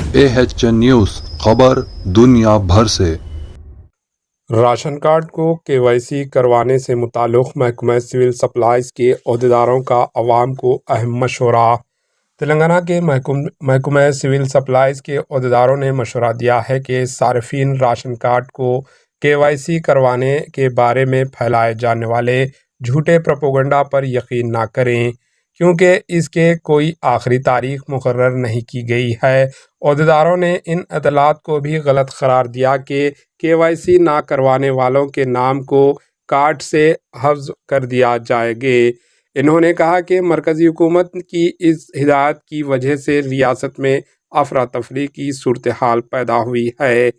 AHN news خبر دنیا بھر سے۔ راشن کارڈ کو KYC کروانے سے متعلق محکمہ سول سپلائز کے عہدیداروں کا عوام کو اہم مشورہ۔ تلنگانہ کے محکمہ سول سپلائز کے عہدیداروں نے مشورہ دیا ہے کہ صارفین راشن کارڈ کو KYC کروانے کے بارے میں پھیلائے جانے والے جھوٹے پروپیگنڈا پر یقین نہ کریں، کیونکہ اس کے کوئی آخری تاریخ مقرر نہیں کی گئی ہے۔ عہدیداروں نے ان اطلاعات کو بھی غلط قرار دیا کہ KYC نہ کروانے والوں کے نام کو کارڈ سے حذف کر دیا جائے گا۔ انہوں نے کہا کہ مرکزی حکومت کی اس ہدایت کی وجہ سے ریاست میں افراتفری کی صورتحال پیدا ہوئی ہے۔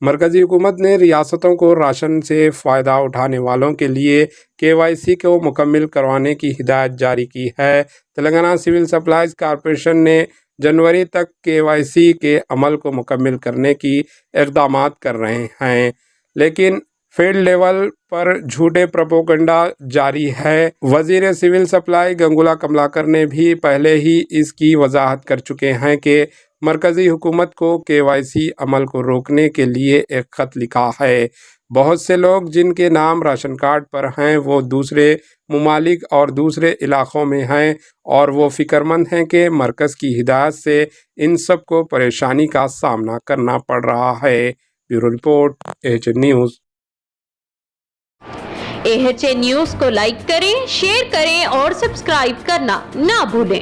مرکزی حکومت نے ریاستوں کو راشن سے فائدہ اٹھانے والوں کے لیے KYC کو مکمل کروانے کی ہدایت جاری کی ہے۔ تلنگانہ سول سپلائز کارپوریشن نے جنوری تک KYC کے عمل کو مکمل کرنے کی اقدامات کر رہے ہیں، لیکن فیلڈ لیول پر جھوٹے پروپیگنڈا جاری ہے۔ وزیر سول سپلائی گنگولا کملاکر نے بھی پہلے ہی اس کی وضاحت کر چکے ہیں کہ مرکزی حکومت کو KYC عمل کو روکنے کے لیے ایک خط لکھا ہے۔ بہت سے لوگ جن کے نام راشن کارڈ پر ہیں وہ دوسرے ممالک اور دوسرے علاقوں میں ہیں، اور وہ فکر مند ہیں کہ مرکز کی ہدایت سے ان سب کو پریشانی کا سامنا کرنا پڑ رہا ہے۔ Bureau report AHN news. AHN news کو لائک کریں، شیئر کریں اور سبسکرائب کرنا نہ بھولیں۔